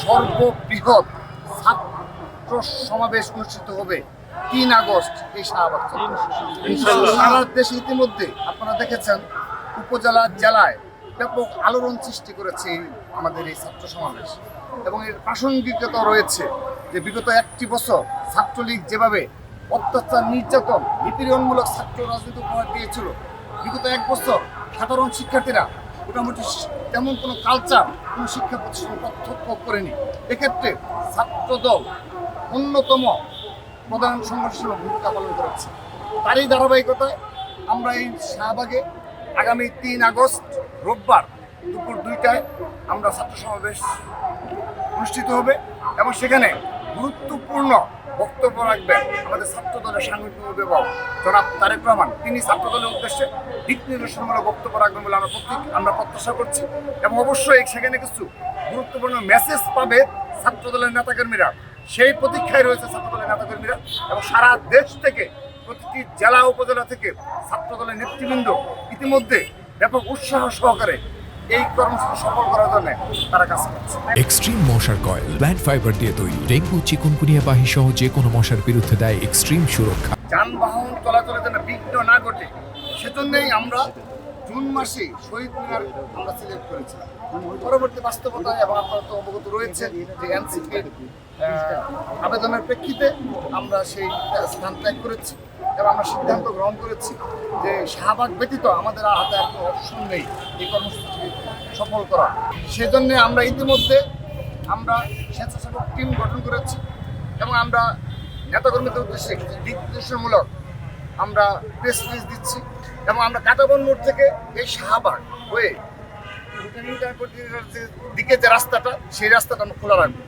সর্ববৃহৎ ছাত্র সমাবেশ অনুষ্ঠিত হবে ৩ আগস্ট এই শাহবাগ চত্বরে। সারা দেশে ইতিমধ্যে আপনারা দেখেছেন উপজেলা জেলায় ব্যাপক আলোড়ন সৃষ্টি করেছে আমাদের এই ছাত্র সমাবেশ, এবং এর প্রাসঙ্গিকতা রয়েছে যে বিগত একটি বছর ছাত্রলীগ যেভাবে অত্যাচার, নির্যাতন, নিপীড়নমূলক ছাত্র রাজনীতি উপহার দিয়েছিল, বিগত এক বছর সাধারণ শিক্ষার্থীরা মোটামুটি তেমন কোনো কালচার, কোনো শিক্ষা প্রতিষ্ঠান প্রত্যক্ষ করেনি। এক্ষেত্রে ছাত্রদল অন্যতম প্রধান সংগঠন হিসেবে ভূমিকা পালন করেছে। তারই ধারাবাহিকতায় আমরা এই শাহবাগে আগামী ৩ আগস্ট রোববার দুপুর ২টায় আমরা ছাত্র সমাবেশ অনুষ্ঠিত হবে, এবং সেখানে গুরুত্বপূর্ণ বক্তব্য রাখবেন আমাদের ছাত্র দলের সাংগঠনিক অভিভাবক জনাব তারেক রহমান। তিনি ছাত্র দলের উদ্দেশ্যে দিক নির্দেশনমূলক বক্তব্য রাখবেন বলে আমরা প্রত্যাশা করছি, এবং অবশ্যই সেখানে কিছু গুরুত্বপূর্ণ মেসেজ পাবে ছাত্র দলের নেতাকর্মীরা। সেই প্রতীক্ষায় রয়েছে ছাত্র দলের নেতাকর্মীরা, এবং সারা দেশ থেকে প্রতিটি জেলা উপজেলা থেকে ছাত্র দলের নেতৃবৃন্দ ইতিমধ্যে ব্যাপক উৎসাহ সহকারে এই কর্মসূচি সফল করার জন্য তারা কাজ করছে। এক্সট্রিম মশার কয়েল প্ল্যান্ট ফাইবার দিয়ে তৈরি, ডেঙ্গু, চিকুনগুনিয়া বাহি সহ যে কোনো মশার বিরুদ্ধে দেয় এক্সট্রিম সুরক্ষা। যানবাহন চলাচলের জন্য বিঘ্ন না ঘটে সেজন্যই আমরা জুন মাসে শহীদ মিনার আমরা সিলেক্ট করেছিলাম। পরবর্তী বাস্তবতায়, এবং আপনারা তো অবগত রয়েছে যে এনসিপির আবেদনের প্রেক্ষিতে আমরা সেই স্থান ত্যাগ করেছি, এবং আমরা সিদ্ধান্ত গ্রহণ করেছি যে শাহবাগ ব্যতীত আমাদের আর হাতে আর কোনো অপশন নেই এই কর্মসূচিকে সফল করা। সেজন্য আমরা ইতিমধ্যে স্বেচ্ছাসেবক টিম গঠন করেছি, এবং আমরা নেতাকর্মীদের উদ্দেশ্যে দিক নির্দেশমূলক আমরা প্রেস রিলিজ দিচ্ছি, এবং আমরা কাটাবন মোড় থেকে এই শাহবাগ হয়ে দিকে যে রাস্তাটা, সেই রাস্তাটা আমরা খোলা রাখবো।